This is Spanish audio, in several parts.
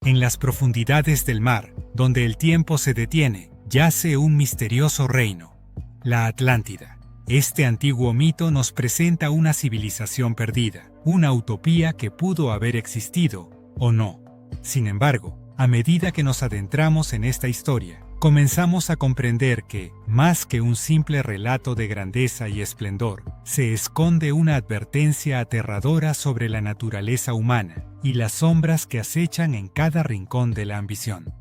En las profundidades del mar, donde el tiempo se detiene, yace un misterioso reino, la Atlántida. Este antiguo mito nos presenta una civilización perdida, una utopía que pudo haber existido, o no. Sin embargo, a medida que nos adentramos en esta historia, comenzamos a comprender que, más que un simple relato de grandeza y esplendor, se esconde una advertencia aterradora sobre la naturaleza humana y las sombras que acechan en cada rincón de la ambición.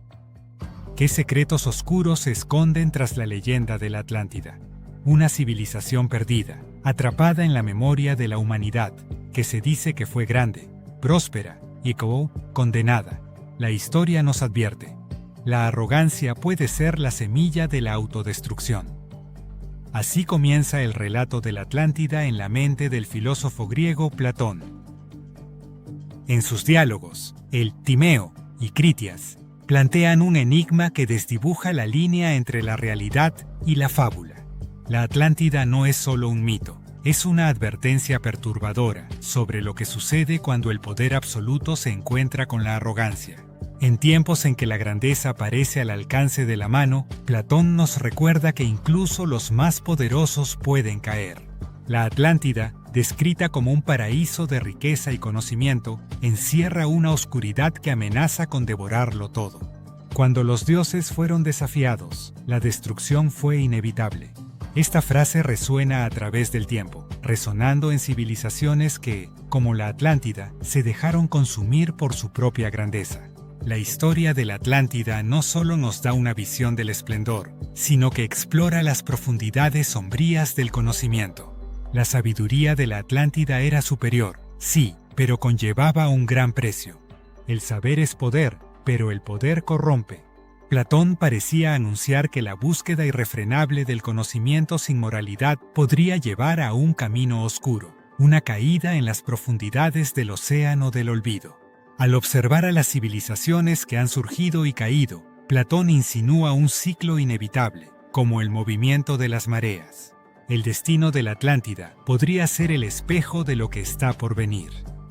¿Qué secretos oscuros se esconden tras la leyenda de la Atlántida? Una civilización perdida, atrapada en la memoria de la humanidad, que se dice que fue grande, próspera y condenada. La historia nos advierte: la arrogancia puede ser la semilla de la autodestrucción. Así comienza el relato de la Atlántida en la mente del filósofo griego Platón. En sus diálogos, el Timeo y Critias plantean un enigma que desdibuja la línea entre la realidad y la fábula. La Atlántida no es solo un mito, es una advertencia perturbadora sobre lo que sucede cuando el poder absoluto se encuentra con la arrogancia. En tiempos en que la grandeza parece al alcance de la mano, Platón nos recuerda que incluso los más poderosos pueden caer. La Atlántida, descrita como un paraíso de riqueza y conocimiento, encierra una oscuridad que amenaza con devorarlo todo. Cuando los dioses fueron desafiados, la destrucción fue inevitable. Esta frase resuena a través del tiempo, resonando en civilizaciones que, como la Atlántida, se dejaron consumir por su propia grandeza. La historia de la Atlántida no solo nos da una visión del esplendor, sino que explora las profundidades sombrías del conocimiento. La sabiduría de la Atlántida era superior, sí, pero conllevaba un gran precio. El saber es poder, pero el poder corrompe. Platón parecía anunciar que la búsqueda irrefrenable del conocimiento sin moralidad podría llevar a un camino oscuro, una caída en las profundidades del océano del olvido. Al observar a las civilizaciones que han surgido y caído, Platón insinúa un ciclo inevitable, como el movimiento de las mareas. El destino de la Atlántida podría ser el espejo de lo que está por venir.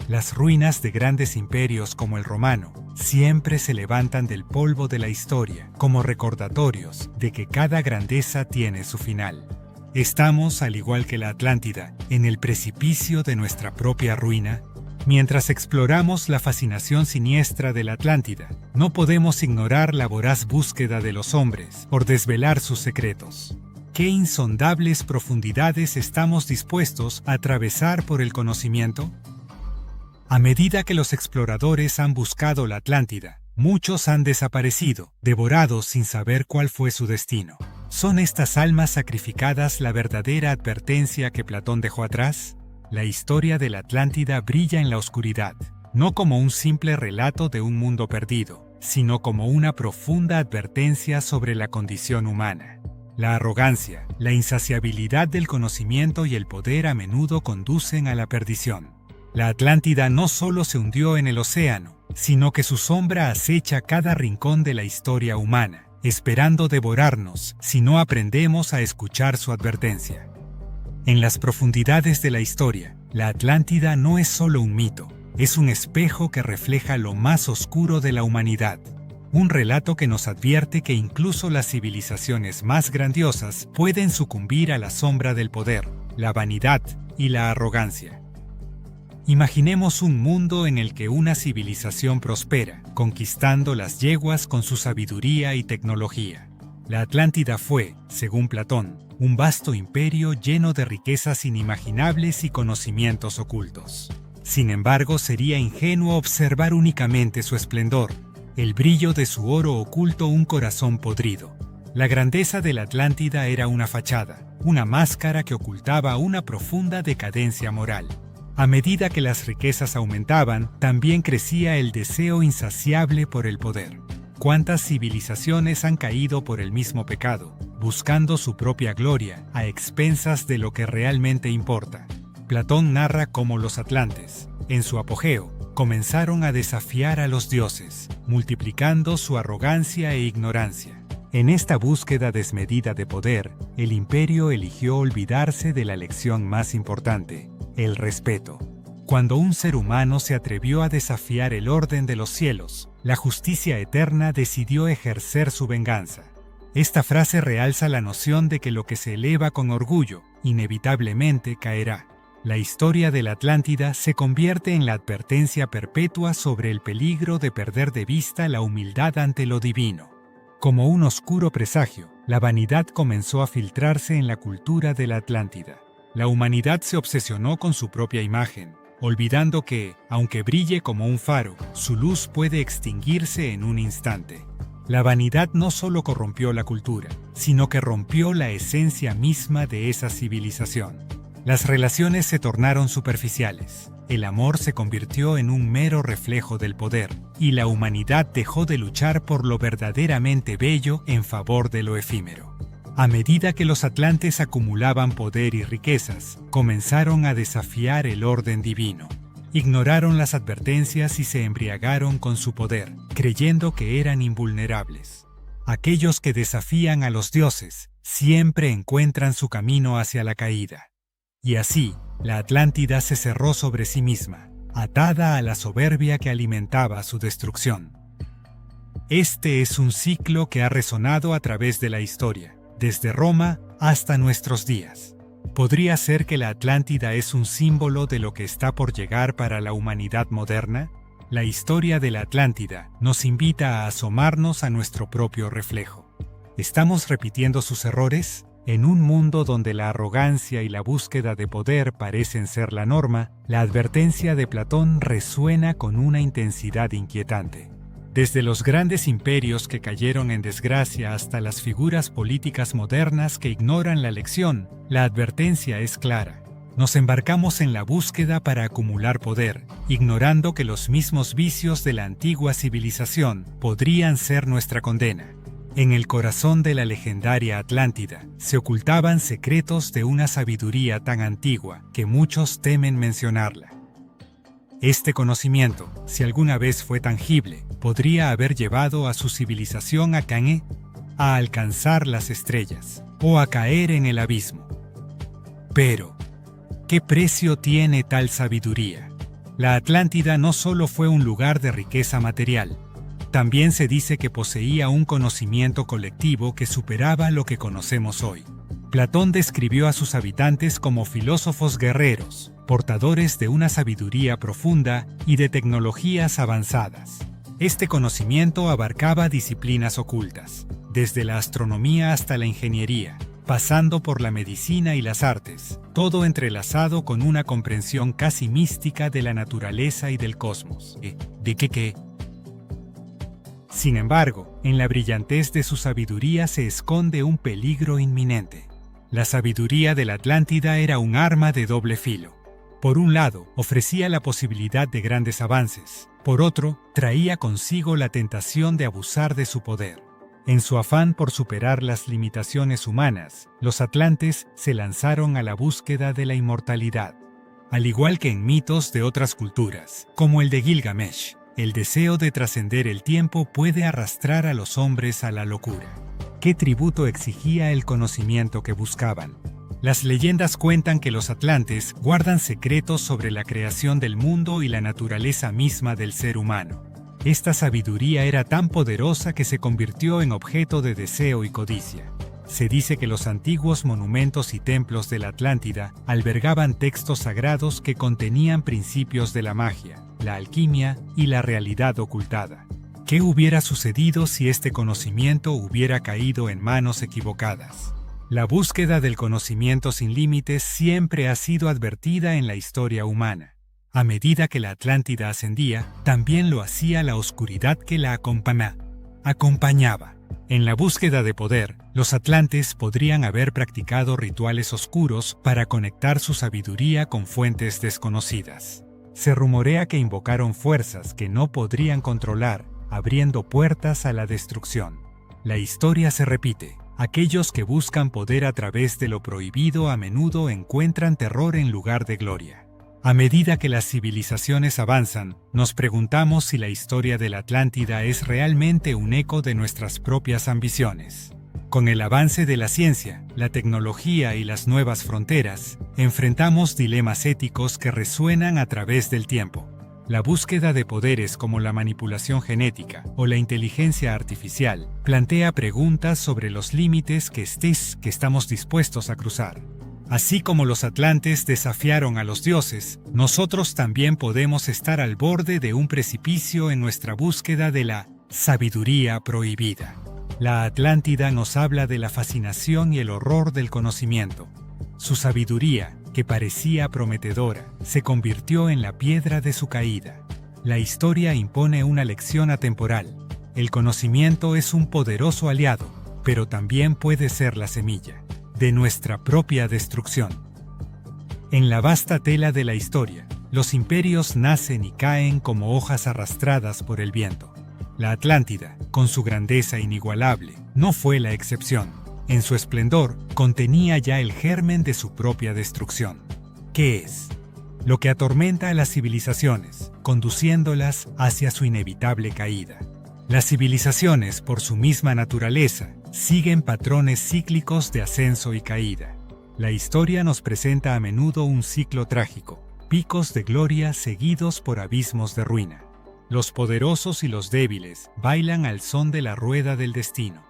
Las ruinas de grandes imperios como el romano siempre se levantan del polvo de la historia como recordatorios de que cada grandeza tiene su final. Estamos, al igual que la Atlántida, en el precipicio de nuestra propia ruina. Mientras exploramos la fascinación siniestra de la Atlántida, no podemos ignorar la voraz búsqueda de los hombres por desvelar sus secretos. ¿Qué insondables profundidades estamos dispuestos a atravesar por el conocimiento? A medida que los exploradores han buscado la Atlántida, muchos han desaparecido, devorados sin saber cuál fue su destino. ¿Son estas almas sacrificadas la verdadera advertencia que Platón dejó atrás? La historia de la Atlántida brilla en la oscuridad, no como un simple relato de un mundo perdido, sino como una profunda advertencia sobre la condición humana. La arrogancia, la insaciabilidad del conocimiento y el poder a menudo conducen a la perdición. La Atlántida no solo se hundió en el océano, sino que su sombra acecha cada rincón de la historia humana, esperando devorarnos si no aprendemos a escuchar su advertencia. En las profundidades de la historia, la Atlántida no es solo un mito, es un espejo que refleja lo más oscuro de la humanidad. Un relato que nos advierte que incluso las civilizaciones más grandiosas pueden sucumbir a la sombra del poder, la vanidad y la arrogancia. Imaginemos un mundo en el que una civilización prospera, conquistando las yeguas con su sabiduría y tecnología. La Atlántida fue, según Platón, un vasto imperio lleno de riquezas inimaginables y conocimientos ocultos. Sin embargo, sería ingenuo observar únicamente su esplendor, el brillo de su oro oculto un corazón podrido. La grandeza de la Atlántida era una fachada, una máscara que ocultaba una profunda decadencia moral. A medida que las riquezas aumentaban, también crecía el deseo insaciable por el poder. ¿Cuántas civilizaciones han caído por el mismo pecado, buscando su propia gloria a expensas de lo que realmente importa? Platón narra cómo los atlantes, en su apogeo, comenzaron a desafiar a los dioses, multiplicando su arrogancia e ignorancia. En esta búsqueda desmedida de poder, el imperio eligió olvidarse de la lección más importante: el respeto. Cuando un ser humano se atrevió a desafiar el orden de los cielos, La justicia eterna decidió ejercer su venganza. Esta frase realza la noción de que lo que se eleva con orgullo, inevitablemente caerá. La historia de la Atlántida se convierte en la advertencia perpetua sobre el peligro de perder de vista la humildad ante lo divino. Como un oscuro presagio, la vanidad comenzó a filtrarse en la cultura de la Atlántida. La humanidad se obsesionó con su propia imagen, olvidando que, aunque brille como un faro, su luz puede extinguirse en un instante. La vanidad no solo corrompió la cultura, sino que rompió la esencia misma de esa civilización. Las relaciones se tornaron superficiales, el amor se convirtió en un mero reflejo del poder, y la humanidad dejó de luchar por lo verdaderamente bello en favor de lo efímero. A medida que los atlantes acumulaban poder y riquezas, comenzaron a desafiar el orden divino. Ignoraron las advertencias y se embriagaron con su poder, creyendo que eran invulnerables. Aquellos que desafían a los dioses siempre encuentran su camino hacia la caída. Y así, la Atlántida se cerró sobre sí misma, atada a la soberbia que alimentaba su destrucción. Este es un ciclo que ha resonado a través de la historia, desde Roma hasta nuestros días. ¿Podría ser que la Atlántida es un símbolo de lo que está por llegar para la humanidad moderna? La historia de la Atlántida nos invita a asomarnos a nuestro propio reflejo. ¿Estamos repitiendo sus errores? En un mundo donde la arrogancia y la búsqueda de poder parecen ser la norma, la advertencia de Platón resuena con una intensidad inquietante. Desde los grandes imperios que cayeron en desgracia hasta las figuras políticas modernas que ignoran la lección, la advertencia es clara. Nos embarcamos en la búsqueda para acumular poder, ignorando que los mismos vicios de la antigua civilización podrían ser nuestra condena. En el corazón de la legendaria Atlántida se ocultaban secretos de una sabiduría tan antigua que muchos temen mencionarla. Este conocimiento, si alguna vez fue tangible, podría haber llevado a su civilización a Cané, a alcanzar las estrellas o a caer en el abismo. Pero, ¿qué precio tiene tal sabiduría? La Atlántida no solo fue un lugar de riqueza material, también se dice que poseía un conocimiento colectivo que superaba lo que conocemos hoy. Platón describió a sus habitantes como filósofos guerreros, portadores de una sabiduría profunda y de tecnologías avanzadas. Este conocimiento abarcaba disciplinas ocultas, desde la astronomía hasta la ingeniería, pasando por la medicina y las artes, todo entrelazado con una comprensión casi mística de la naturaleza y del cosmos. Sin embargo, en la brillantez de su sabiduría se esconde un peligro inminente. La sabiduría de la Atlántida era un arma de doble filo. Por un lado, ofrecía la posibilidad de grandes avances. Por otro, traía consigo la tentación de abusar de su poder. En su afán por superar las limitaciones humanas, los atlantes se lanzaron a la búsqueda de la inmortalidad. Al igual que en mitos de otras culturas, como el de Gilgamesh, el deseo de trascender el tiempo puede arrastrar a los hombres a la locura. ¿Qué tributo exigía el conocimiento que buscaban? Las leyendas cuentan que los atlantes guardan secretos sobre la creación del mundo y la naturaleza misma del ser humano. Esta sabiduría era tan poderosa que se convirtió en objeto de deseo y codicia. Se dice que los antiguos monumentos y templos de la Atlántida albergaban textos sagrados que contenían principios de la magia, la alquimia y la realidad ocultada. ¿Qué hubiera sucedido si este conocimiento hubiera caído en manos equivocadas? La búsqueda del conocimiento sin límites siempre ha sido advertida en la historia humana. A medida que la Atlántida ascendía, también lo hacía la oscuridad que la acompañaba. En la búsqueda de poder, los atlantes podrían haber practicado rituales oscuros para conectar su sabiduría con fuentes desconocidas. Se rumorea que invocaron fuerzas que no podrían controlar, abriendo puertas a la destrucción. La historia se repite. Aquellos que buscan poder a través de lo prohibido a menudo encuentran terror en lugar de gloria. A medida que las civilizaciones avanzan, nos preguntamos si la historia de la Atlántida es realmente un eco de nuestras propias ambiciones. Con el avance de la ciencia, la tecnología y las nuevas fronteras, enfrentamos dilemas éticos que resuenan a través del tiempo. La búsqueda de poderes como la manipulación genética o la inteligencia artificial plantea preguntas sobre los límites que estamos dispuestos a cruzar. Así como los atlantes desafiaron a los dioses, nosotros también podemos estar al borde de un precipicio en nuestra búsqueda de la sabiduría prohibida. La Atlántida nos habla de la fascinación y el horror del conocimiento. Su sabiduría, que parecía prometedora, se convirtió en la piedra de su caída. La historia impone una lección atemporal. El conocimiento es un poderoso aliado, pero también puede ser la semilla de nuestra propia destrucción. En la vasta tela de la historia, los imperios nacen y caen como hojas arrastradas por el viento. La Atlántida, con su grandeza inigualable, no fue la excepción. En su esplendor, contenía ya el germen de su propia destrucción. ¿Qué es? Lo que atormenta a las civilizaciones, conduciéndolas hacia su inevitable caída. Las civilizaciones, por su misma naturaleza, siguen patrones cíclicos de ascenso y caída. La historia nos presenta a menudo un ciclo trágico, picos de gloria seguidos por abismos de ruina. Los poderosos y los débiles bailan al son de la rueda del destino.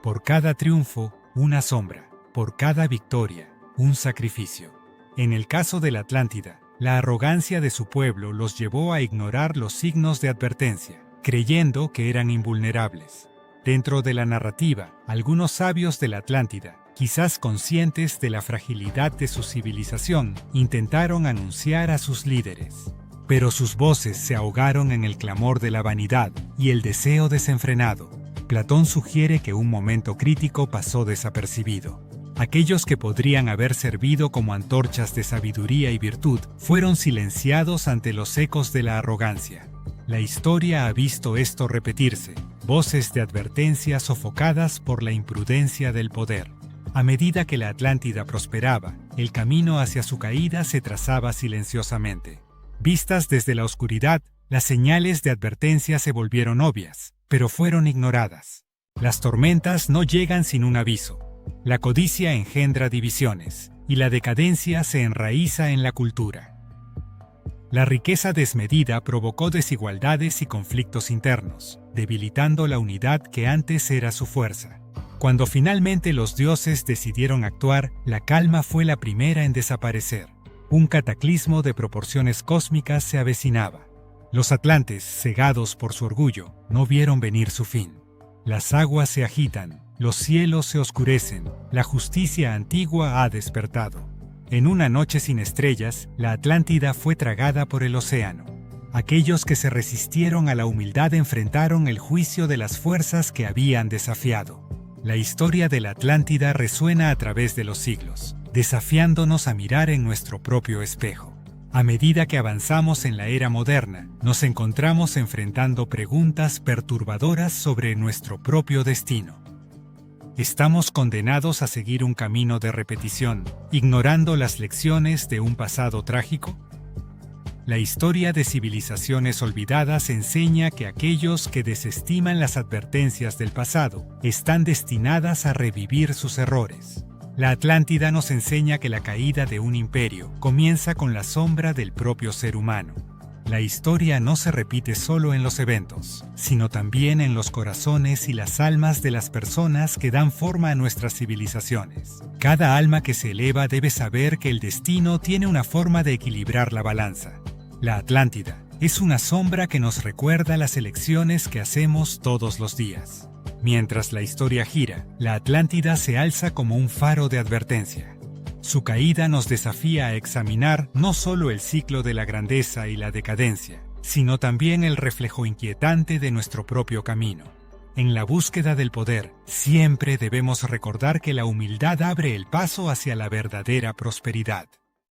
Por cada triunfo, una sombra; por cada victoria, un sacrificio. En el caso de la Atlántida, la arrogancia de su pueblo los llevó a ignorar los signos de advertencia, creyendo que eran invulnerables. Dentro de la narrativa, algunos sabios de la Atlántida, quizás conscientes de la fragilidad de su civilización, intentaron anunciar a sus líderes. Pero sus voces se ahogaron en el clamor de la vanidad y el deseo desenfrenado. Platón sugiere que un momento crítico pasó desapercibido. Aquellos que podrían haber servido como antorchas de sabiduría y virtud fueron silenciados ante los ecos de la arrogancia. La historia ha visto esto repetirse, voces de advertencia sofocadas por la imprudencia del poder. A medida que la Atlántida prosperaba, el camino hacia su caída se trazaba silenciosamente. Vistas desde la oscuridad, las señales de advertencia se volvieron obvias, pero fueron ignoradas. Las tormentas no llegan sin un aviso. La codicia engendra divisiones, y la decadencia se enraiza en la cultura. La riqueza desmedida provocó desigualdades y conflictos internos, debilitando la unidad que antes era su fuerza. Cuando finalmente los dioses decidieron actuar, la calma fue la primera en desaparecer. Un cataclismo de proporciones cósmicas se avecinaba. Los atlantes, cegados por su orgullo, no vieron venir su fin. Las aguas se agitan, los cielos se oscurecen, la justicia antigua ha despertado. En una noche sin estrellas, la Atlántida fue tragada por el océano. Aquellos que se resistieron a la humildad enfrentaron el juicio de las fuerzas que habían desafiado. La historia de la Atlántida resuena a través de los siglos, desafiándonos a mirar en nuestro propio espejo. A medida que avanzamos en la era moderna, nos encontramos enfrentando preguntas perturbadoras sobre nuestro propio destino. ¿Estamos condenados a seguir un camino de repetición, ignorando las lecciones de un pasado trágico? La historia de civilizaciones olvidadas enseña que aquellos que desestiman las advertencias del pasado están destinadas a revivir sus errores. La Atlántida nos enseña que la caída de un imperio comienza con la sombra del propio ser humano. La historia no se repite solo en los eventos, sino también en los corazones y las almas de las personas que dan forma a nuestras civilizaciones. Cada alma que se eleva debe saber que el destino tiene una forma de equilibrar la balanza. La Atlántida es una sombra que nos recuerda las elecciones que hacemos todos los días. Mientras la historia gira, la Atlántida se alza como un faro de advertencia. Su caída nos desafía a examinar no solo el ciclo de la grandeza y la decadencia, sino también el reflejo inquietante de nuestro propio camino. En la búsqueda del poder, siempre debemos recordar que la humildad abre el paso hacia la verdadera prosperidad.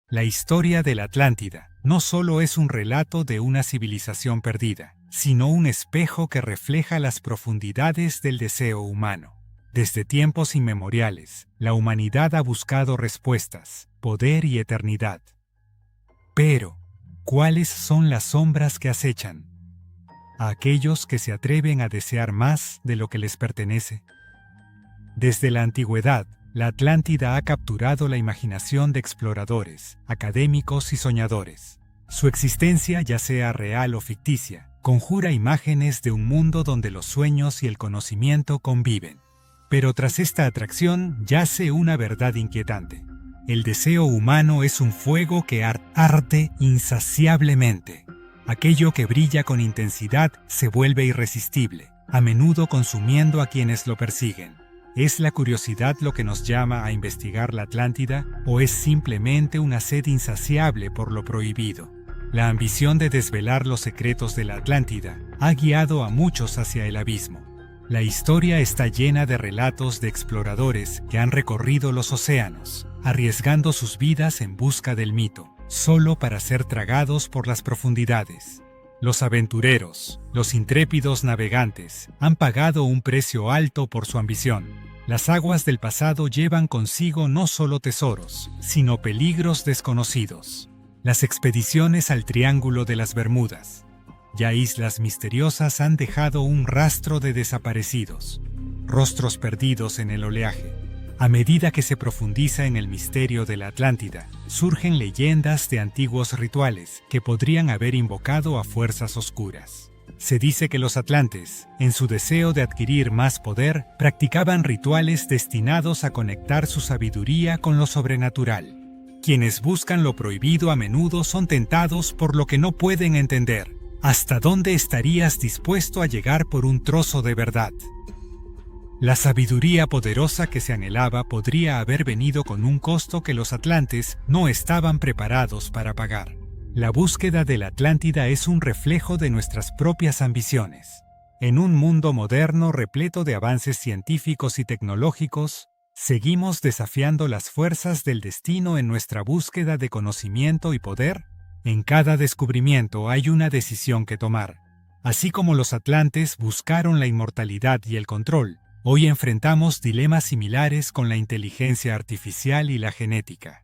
La historia de la Atlántida no solo es un relato de una civilización perdida, sino un espejo que refleja las profundidades del deseo humano. Desde tiempos inmemoriales, la humanidad ha buscado respuestas, poder y eternidad. Pero, ¿cuáles son las sombras que acechan a aquellos que se atreven a desear más de lo que les pertenece? Desde la antigüedad, la Atlántida ha capturado la imaginación de exploradores, académicos y soñadores. Su existencia, ya sea real o ficticia, conjura imágenes de un mundo donde los sueños y el conocimiento conviven. Pero tras esta atracción yace una verdad inquietante. El deseo humano es un fuego que arde insaciablemente. Aquello que brilla con intensidad se vuelve irresistible, a menudo consumiendo a quienes lo persiguen. ¿Es la curiosidad lo que nos llama a investigar la Atlántida o es simplemente una sed insaciable por lo prohibido? La ambición de desvelar los secretos de la Atlántida ha guiado a muchos hacia el abismo. La historia está llena de relatos de exploradores que han recorrido los océanos, arriesgando sus vidas en busca del mito, solo para ser tragados por las profundidades. Los aventureros, los intrépidos navegantes, han pagado un precio alto por su ambición. Las aguas del pasado llevan consigo no solo tesoros, sino peligros desconocidos. Las expediciones al Triángulo de las Bermudas, ya islas misteriosas, han dejado un rastro de desaparecidos, rostros perdidos en el oleaje. A medida que se profundiza en el misterio de la Atlántida, surgen leyendas de antiguos rituales que podrían haber invocado a fuerzas oscuras. Se dice que los atlantes, en su deseo de adquirir más poder, practicaban rituales destinados a conectar su sabiduría con lo sobrenatural. Quienes buscan lo prohibido a menudo son tentados por lo que no pueden entender. ¿Hasta dónde estarías dispuesto a llegar por un trozo de verdad? La sabiduría poderosa que se anhelaba podría haber venido con un costo que los atlantes no estaban preparados para pagar. La búsqueda de la Atlántida es un reflejo de nuestras propias ambiciones. En un mundo moderno repleto de avances científicos y tecnológicos, ¿seguimos desafiando las fuerzas del destino en nuestra búsqueda de conocimiento y poder? En cada descubrimiento hay una decisión que tomar. Así como los atlantes buscaron la inmortalidad y el control, hoy enfrentamos dilemas similares con la inteligencia artificial y la genética.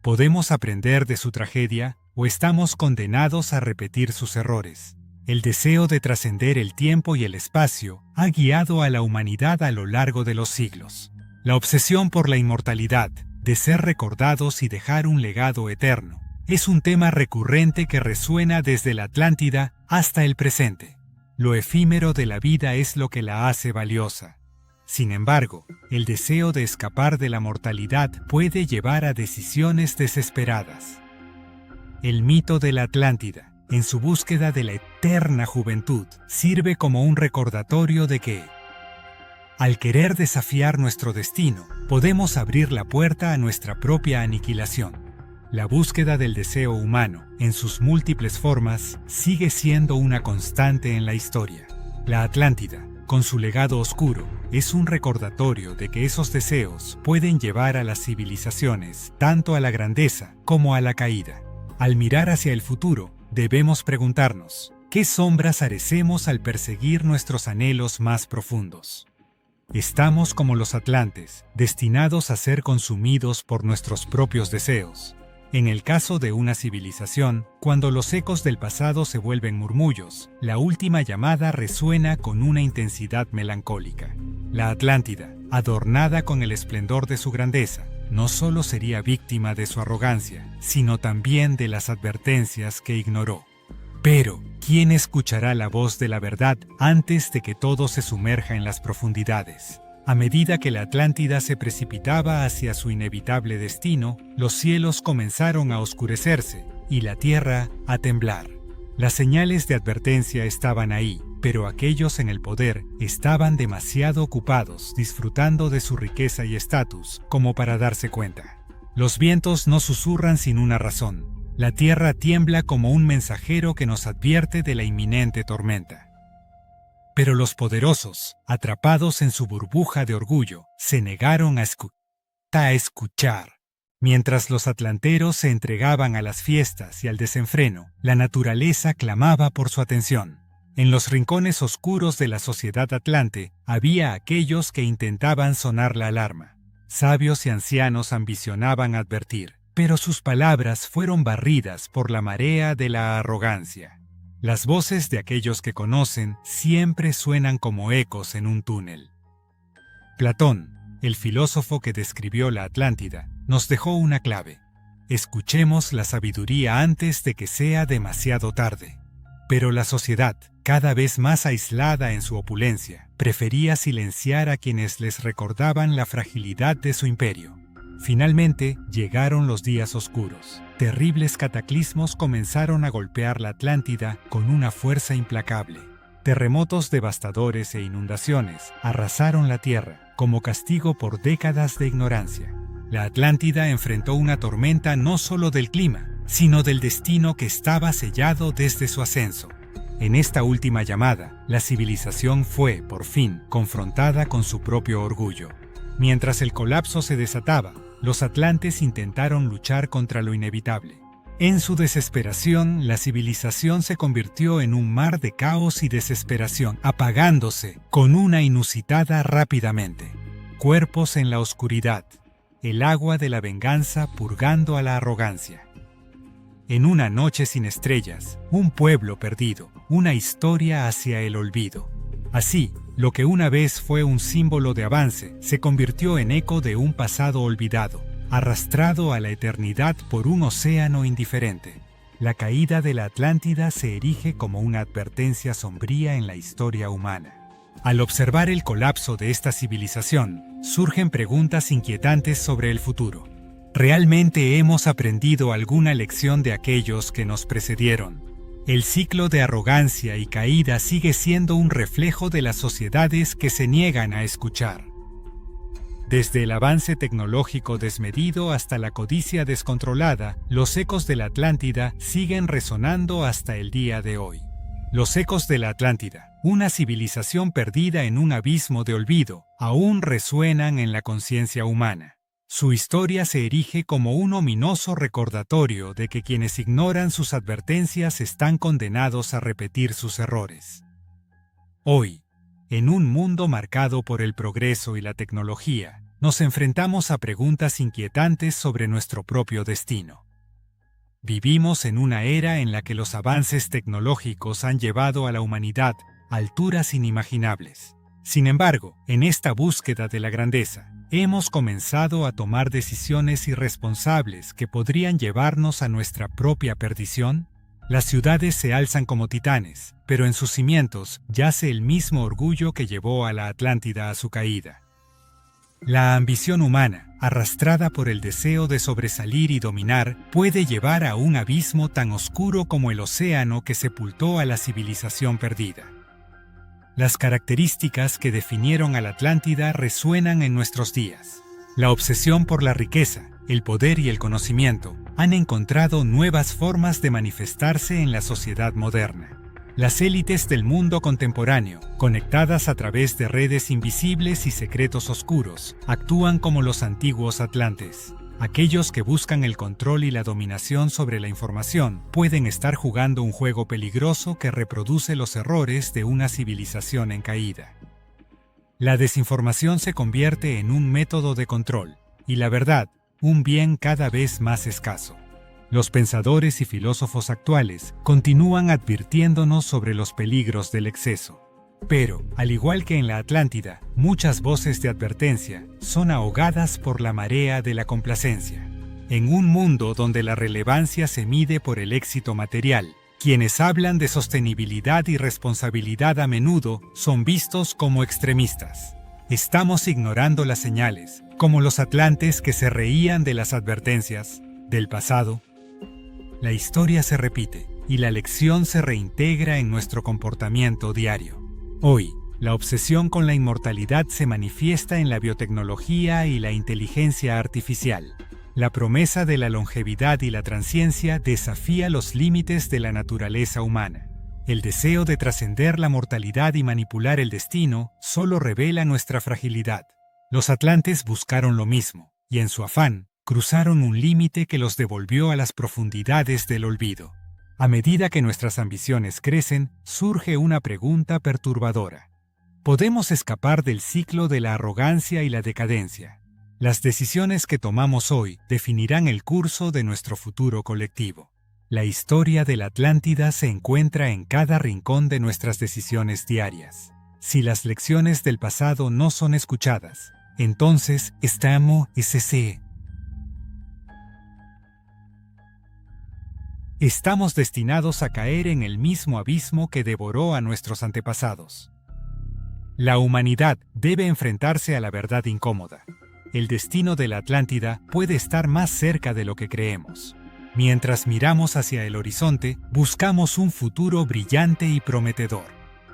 ¿Podemos aprender de su tragedia o estamos condenados a repetir sus errores? El deseo de trascender el tiempo y el espacio ha guiado a la humanidad a lo largo de los siglos. La obsesión por la inmortalidad, de ser recordados y dejar un legado eterno, es un tema recurrente que resuena desde la Atlántida hasta el presente. Lo efímero de la vida es lo que la hace valiosa. Sin embargo, el deseo de escapar de la mortalidad puede llevar a decisiones desesperadas. El mito de la Atlántida, en su búsqueda de la eterna juventud, sirve como un recordatorio de que, al querer desafiar nuestro destino, podemos abrir la puerta a nuestra propia aniquilación. La búsqueda del deseo humano, en sus múltiples formas, sigue siendo una constante en la historia. La Atlántida, con su legado oscuro, es un recordatorio de que esos deseos pueden llevar a las civilizaciones tanto a la grandeza como a la caída. Al mirar hacia el futuro, debemos preguntarnos, ¿qué sombras arecemos al perseguir nuestros anhelos más profundos? Estamos como los atlantes, destinados a ser consumidos por nuestros propios deseos. En el caso de una civilización, cuando los ecos del pasado se vuelven murmullos, la última llamada resuena con una intensidad melancólica. La Atlántida, adornada con el esplendor de su grandeza, no solo sería víctima de su arrogancia, sino también de las advertencias que ignoró. Pero, ¿quién escuchará la voz de la verdad antes de que todo se sumerja en las profundidades? A medida que la Atlántida se precipitaba hacia su inevitable destino, los cielos comenzaron a oscurecerse y la tierra a temblar. Las señales de advertencia estaban ahí, pero aquellos en el poder estaban demasiado ocupados disfrutando de su riqueza y estatus como para darse cuenta. Los vientos no susurran sin una razón. La tierra tiembla como un mensajero que nos advierte de la inminente tormenta. Pero los poderosos, atrapados en su burbuja de orgullo, se negaron a escuchar. Mientras los atlanteros se entregaban a las fiestas y al desenfreno, la naturaleza clamaba por su atención. En los rincones oscuros de la sociedad atlante había aquellos que intentaban sonar la alarma. Sabios y ancianos ambicionaban advertir, pero sus palabras fueron barridas por la marea de la arrogancia. Las voces de aquellos que conocen siempre suenan como ecos en un túnel. Platón, el filósofo que describió la Atlántida, nos dejó una clave. Escuchemos la sabiduría antes de que sea demasiado tarde. Pero la sociedad, cada vez más aislada en su opulencia, prefería silenciar a quienes les recordaban la fragilidad de su imperio. Finalmente, llegaron los días oscuros. Terribles cataclismos comenzaron a golpear la Atlántida con una fuerza implacable. Terremotos devastadores e inundaciones arrasaron la tierra, como castigo por décadas de ignorancia. La Atlántida enfrentó una tormenta no solo del clima, sino del destino que estaba sellado desde su ascenso. En esta última llamada, la civilización fue, por fin, confrontada con su propio orgullo. Mientras el colapso se desataba, los atlantes intentaron luchar contra lo inevitable. En su desesperación, la civilización se convirtió en un mar de caos y desesperación, apagándose con una inusitada rápidamente. Cuerpos en la oscuridad, el agua de la venganza purgando a la arrogancia. En una noche sin estrellas, un pueblo perdido, una historia hacia el olvido. Así, lo que una vez fue un símbolo de avance, se convirtió en eco de un pasado olvidado, arrastrado a la eternidad por un océano indiferente. La caída de la Atlántida se erige como una advertencia sombría en la historia humana. Al observar el colapso de esta civilización, surgen preguntas inquietantes sobre el futuro. ¿Realmente hemos aprendido alguna lección de aquellos que nos precedieron? El ciclo de arrogancia y caída sigue siendo un reflejo de las sociedades que se niegan a escuchar. Desde el avance tecnológico desmedido hasta la codicia descontrolada, los ecos de la Atlántida siguen resonando hasta el día de hoy. Los ecos de la Atlántida, una civilización perdida en un abismo de olvido, aún resuenan en la conciencia humana. Su historia se erige como un ominoso recordatorio de que quienes ignoran sus advertencias están condenados a repetir sus errores. Hoy, en un mundo marcado por el progreso y la tecnología, nos enfrentamos a preguntas inquietantes sobre nuestro propio destino. Vivimos en una era en la que los avances tecnológicos han llevado a la humanidad a alturas inimaginables. Sin embargo, en esta búsqueda de la grandeza, hemos comenzado a tomar decisiones irresponsables que podrían llevarnos a nuestra propia perdición. Las ciudades se alzan como titanes, pero en sus cimientos yace el mismo orgullo que llevó a la Atlántida a su caída. La ambición humana, arrastrada por el deseo de sobresalir y dominar, puede llevar a un abismo tan oscuro como el océano que sepultó a la civilización perdida. Las características que definieron a la Atlántida resuenan en nuestros días. La obsesión por la riqueza, el poder y el conocimiento han encontrado nuevas formas de manifestarse en la sociedad moderna. Las élites del mundo contemporáneo, conectadas a través de redes invisibles y secretos oscuros, actúan como los antiguos atlantes. Aquellos que buscan el control y la dominación sobre la información pueden estar jugando un juego peligroso que reproduce los errores de una civilización en caída. La desinformación se convierte en un método de control, y la verdad, un bien cada vez más escaso. Los pensadores y filósofos actuales continúan advirtiéndonos sobre los peligros del exceso. Pero, al igual que en la Atlántida, muchas voces de advertencia son ahogadas por la marea de la complacencia. En un mundo donde la relevancia se mide por el éxito material, quienes hablan de sostenibilidad y responsabilidad a menudo son vistos como extremistas. Estamos ignorando las señales, como los atlantes que se reían de las advertencias del pasado. La historia se repite y la lección se reintegra en nuestro comportamiento diario. Hoy, la obsesión con la inmortalidad se manifiesta en la biotecnología y la inteligencia artificial. La promesa de la longevidad y la transciencia desafía los límites de la naturaleza humana. El deseo de trascender la mortalidad y manipular el destino solo revela nuestra fragilidad. Los atlantes buscaron lo mismo, y en su afán, cruzaron un límite que los devolvió a las profundidades del olvido. A medida que nuestras ambiciones crecen, surge una pregunta perturbadora. ¿Podemos escapar del ciclo de la arrogancia y la decadencia? Las decisiones que tomamos hoy definirán el curso de nuestro futuro colectivo. La historia de la Atlántida se encuentra en cada rincón de nuestras decisiones diarias. Si las lecciones del pasado no son escuchadas, entonces estamos SC. estamos destinados a caer en el mismo abismo que devoró a nuestros antepasados. La humanidad debe enfrentarse a la verdad incómoda. El destino de la Atlántida puede estar más cerca de lo que creemos. Mientras miramos hacia el horizonte, buscamos un futuro brillante y prometedor.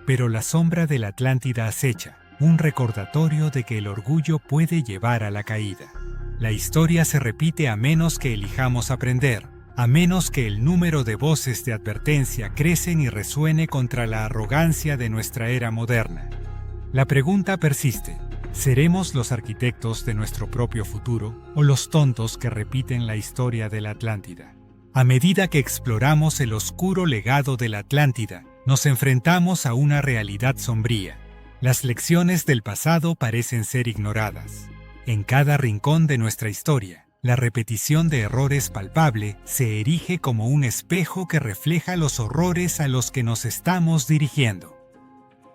Pero la sombra de la Atlántida acecha, un recordatorio de que el orgullo puede llevar a la caída. La historia se repite a menos que elijamos aprender, a menos que el número de voces de advertencia crecen y resuene contra la arrogancia de nuestra era moderna. La pregunta persiste: ¿seremos los arquitectos de nuestro propio futuro o los tontos que repiten la historia de la Atlántida? A medida que exploramos el oscuro legado de la Atlántida, nos enfrentamos a una realidad sombría. Las lecciones del pasado parecen ser ignoradas. En cada rincón de nuestra historia, la repetición de errores palpable se erige como un espejo que refleja los horrores a los que nos estamos dirigiendo.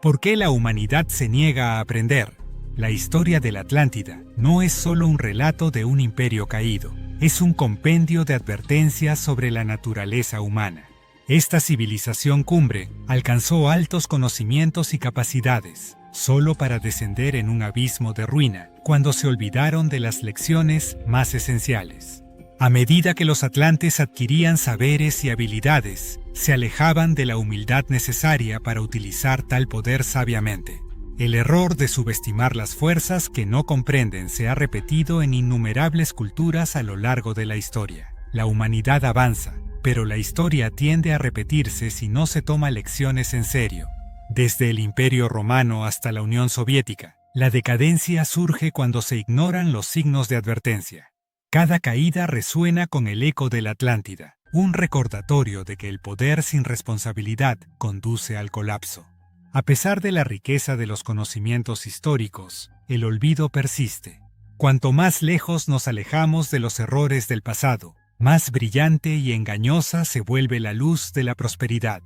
¿Por qué la humanidad se niega a aprender? La historia de la Atlántida no es solo un relato de un imperio caído, es un compendio de advertencias sobre la naturaleza humana. Esta civilización cumbre alcanzó altos conocimientos y capacidades, solo para descender en un abismo de ruina cuando se olvidaron de las lecciones más esenciales. A medida que los atlantes adquirían saberes y habilidades, se alejaban de la humildad necesaria para utilizar tal poder sabiamente. El error de subestimar las fuerzas que no comprenden se ha repetido en innumerables culturas a lo largo de la historia. La humanidad avanza, pero la historia tiende a repetirse si no se toma lecciones en serio. Desde el Imperio Romano hasta la Unión Soviética, la decadencia surge cuando se ignoran los signos de advertencia. Cada caída resuena con el eco de la Atlántida, un recordatorio de que el poder sin responsabilidad conduce al colapso. A pesar de la riqueza de los conocimientos históricos, el olvido persiste. Cuanto más lejos nos alejamos de los errores del pasado, más brillante y engañosa se vuelve la luz de la prosperidad.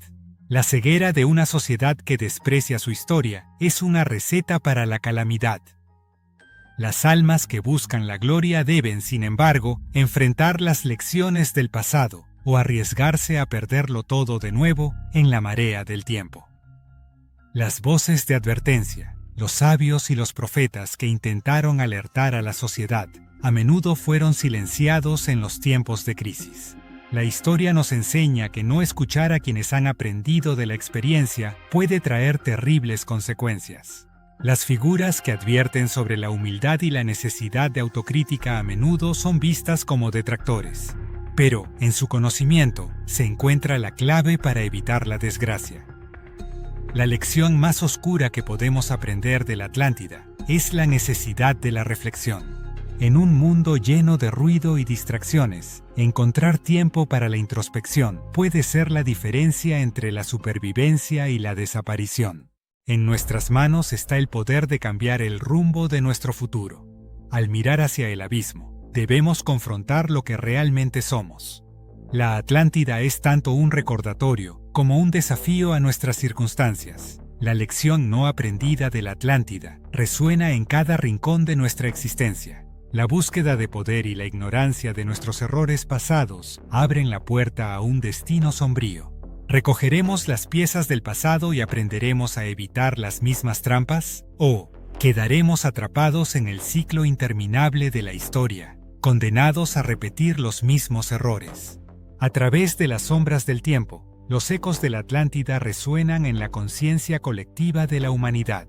La ceguera de una sociedad que desprecia su historia es una receta para la calamidad. Las almas que buscan la gloria deben, sin embargo, enfrentar las lecciones del pasado o arriesgarse a perderlo todo de nuevo en la marea del tiempo. Las voces de advertencia, los sabios y los profetas que intentaron alertar a la sociedad, a menudo fueron silenciados en los tiempos de crisis. La historia nos enseña que no escuchar a quienes han aprendido de la experiencia puede traer terribles consecuencias. Las figuras que advierten sobre la humildad y la necesidad de autocrítica a menudo son vistas como detractores. Pero, en su conocimiento, se encuentra la clave para evitar la desgracia. La lección más oscura que podemos aprender de la Atlántida es la necesidad de la reflexión. En un mundo lleno de ruido y distracciones, encontrar tiempo para la introspección puede ser la diferencia entre la supervivencia y la desaparición. En nuestras manos está el poder de cambiar el rumbo de nuestro futuro. Al mirar hacia el abismo, debemos confrontar lo que realmente somos. La Atlántida es tanto un recordatorio como un desafío a nuestras circunstancias. La lección no aprendida de la Atlántida resuena en cada rincón de nuestra existencia. La búsqueda de poder y la ignorancia de nuestros errores pasados abren la puerta a un destino sombrío. ¿Recogeremos las piezas del pasado y aprenderemos a evitar las mismas trampas? ¿O quedaremos atrapados en el ciclo interminable de la historia, condenados a repetir los mismos errores? A través de las sombras del tiempo, los ecos de la Atlántida resuenan en la conciencia colectiva de la humanidad.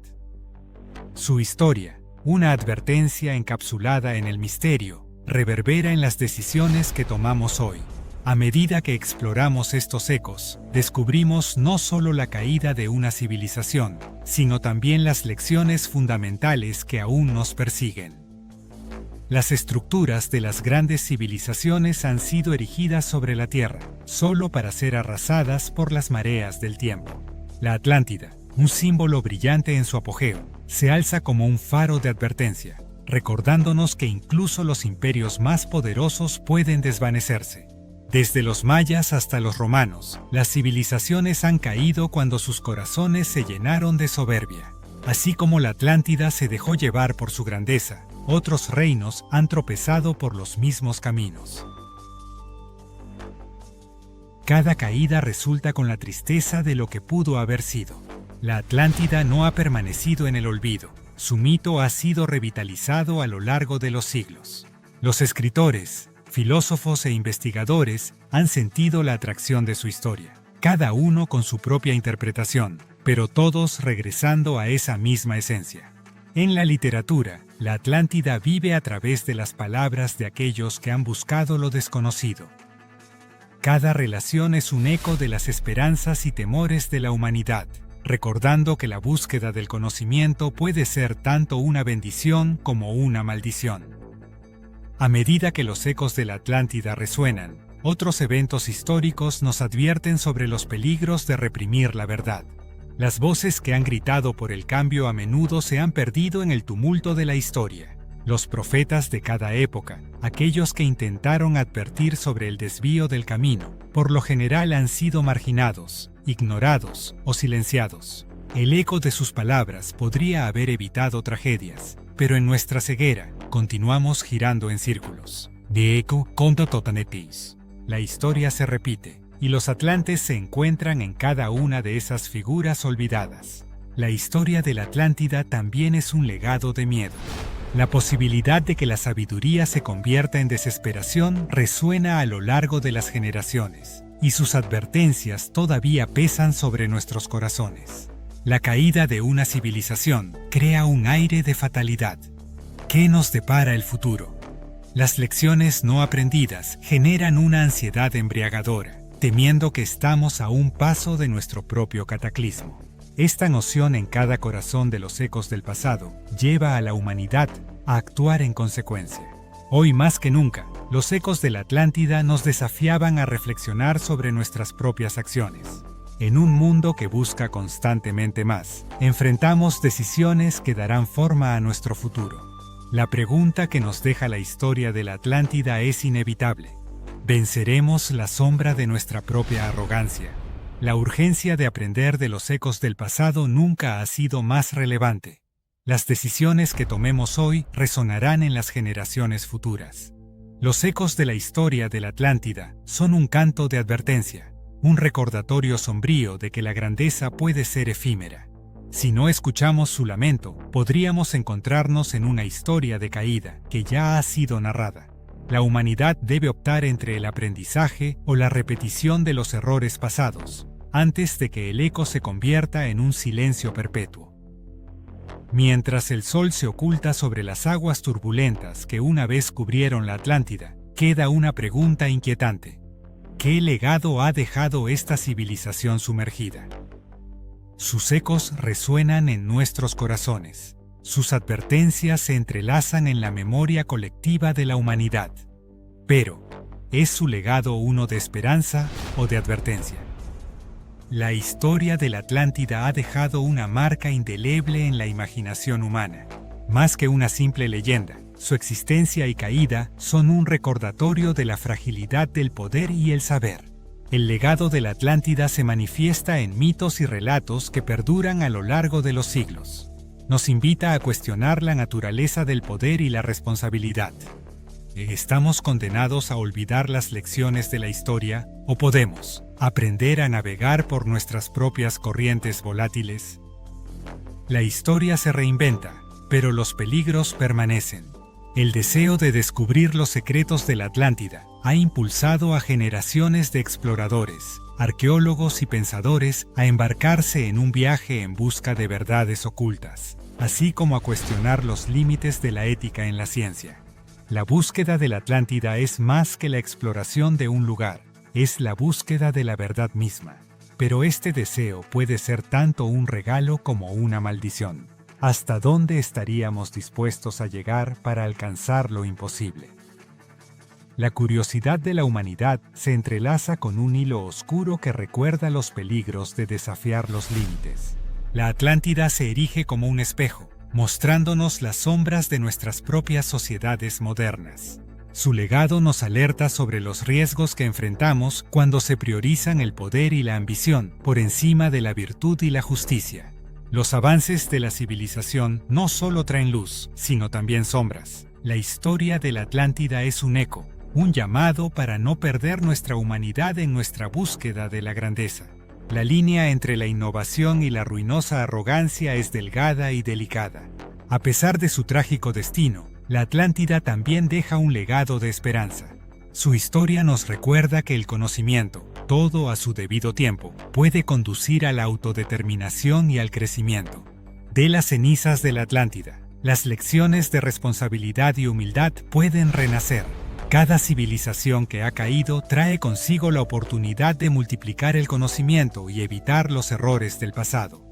Su historia, una advertencia encapsulada en el misterio, reverbera en las decisiones que tomamos hoy. A medida que exploramos estos ecos, descubrimos no solo la caída de una civilización, sino también las lecciones fundamentales que aún nos persiguen. Las estructuras de las grandes civilizaciones han sido erigidas sobre la Tierra, solo para ser arrasadas por las mareas del tiempo. La Atlántida, un símbolo brillante en su apogeo, se alza como un faro de advertencia, recordándonos que incluso los imperios más poderosos pueden desvanecerse. Desde los mayas hasta los romanos, las civilizaciones han caído cuando sus corazones se llenaron de soberbia. Así como la Atlántida se dejó llevar por su grandeza, otros reinos han tropezado por los mismos caminos. Cada caída resulta con la tristeza de lo que pudo haber sido. La Atlántida no ha permanecido en el olvido. Su mito ha sido revitalizado a lo largo de los siglos. Los escritores, filósofos e investigadores han sentido la atracción de su historia, cada uno con su propia interpretación, pero todos regresando a esa misma esencia. En la literatura, la Atlántida vive a través de las palabras de aquellos que han buscado lo desconocido. Cada relación es un eco de las esperanzas y temores de la humanidad, recordando que la búsqueda del conocimiento puede ser tanto una bendición como una maldición. A medida que los ecos de la Atlántida resuenan, otros eventos históricos nos advierten sobre los peligros de reprimir la verdad. Las voces que han gritado por el cambio a menudo se han perdido en el tumulto de la historia. Los profetas de cada época, aquellos que intentaron advertir sobre el desvío del camino, por lo general han sido marginados, ignorados o silenciados. El eco de sus palabras podría haber evitado tragedias, pero en nuestra ceguera continuamos girando en círculos. De eco contra totanetis. La historia se repite, y los atlantes se encuentran en cada una de esas figuras olvidadas. La historia de la Atlántida también es un legado de miedo. La posibilidad de que la sabiduría se convierta en desesperación resuena a lo largo de las generaciones, y sus advertencias todavía pesan sobre nuestros corazones. La caída de una civilización crea un aire de fatalidad. ¿Qué nos depara el futuro? Las lecciones no aprendidas generan una ansiedad embriagadora, temiendo que estamos a un paso de nuestro propio cataclismo. Esta noción en cada corazón de los ecos del pasado lleva a la humanidad a actuar en consecuencia. Hoy más que nunca, los ecos de la Atlántida nos desafiaban a reflexionar sobre nuestras propias acciones. En un mundo que busca constantemente más, enfrentamos decisiones que darán forma a nuestro futuro. La pregunta que nos deja la historia de la Atlántida es inevitable. ¿Venceremos la sombra de nuestra propia arrogancia? La urgencia de aprender de los ecos del pasado nunca ha sido más relevante. Las decisiones que tomemos hoy resonarán en las generaciones futuras. Los ecos de la historia de la Atlántida son un canto de advertencia, un recordatorio sombrío de que la grandeza puede ser efímera. Si no escuchamos su lamento, podríamos encontrarnos en una historia de caída que ya ha sido narrada. La humanidad debe optar entre el aprendizaje o la repetición de los errores pasados, antes de que el eco se convierta en un silencio perpetuo. Mientras el sol se oculta sobre las aguas turbulentas que una vez cubrieron la Atlántida, queda una pregunta inquietante. ¿Qué legado ha dejado esta civilización sumergida? Sus ecos resuenan en nuestros corazones. Sus advertencias se entrelazan en la memoria colectiva de la humanidad. Pero, ¿es su legado uno de esperanza o de advertencia? La historia de la Atlántida ha dejado una marca indeleble en la imaginación humana. Más que una simple leyenda, su existencia y caída son un recordatorio de la fragilidad del poder y el saber. El legado de la Atlántida se manifiesta en mitos y relatos que perduran a lo largo de los siglos. Nos invita a cuestionar la naturaleza del poder y la responsabilidad. ¿Estamos condenados a olvidar las lecciones de la historia o podemos aprender a navegar por nuestras propias corrientes volátiles? La historia se reinventa, pero los peligros permanecen. El deseo de descubrir los secretos de la Atlántida ha impulsado a generaciones de exploradores, arqueólogos y pensadores a embarcarse en un viaje en busca de verdades ocultas, así como a cuestionar los límites de la ética en la ciencia. La búsqueda de la Atlántida es más que la exploración de un lugar, es la búsqueda de la verdad misma. Pero este deseo puede ser tanto un regalo como una maldición. ¿Hasta dónde estaríamos dispuestos a llegar para alcanzar lo imposible? La curiosidad de la humanidad se entrelaza con un hilo oscuro que recuerda los peligros de desafiar los límites. La Atlántida se erige como un espejo, mostrándonos las sombras de nuestras propias sociedades modernas. Su legado nos alerta sobre los riesgos que enfrentamos cuando se priorizan el poder y la ambición por encima de la virtud y la justicia. Los avances de la civilización no solo traen luz, sino también sombras. La historia de la Atlántida es un eco, un llamado para no perder nuestra humanidad en nuestra búsqueda de la grandeza. La línea entre la innovación y la ruinosa arrogancia es delgada y delicada. A pesar de su trágico destino, la Atlántida también deja un legado de esperanza. Su historia nos recuerda que el conocimiento, todo a su debido tiempo, puede conducir a la autodeterminación y al crecimiento. De las cenizas de la Atlántida, las lecciones de responsabilidad y humildad pueden renacer. Cada civilización que ha caído trae consigo la oportunidad de multiplicar el conocimiento y evitar los errores del pasado.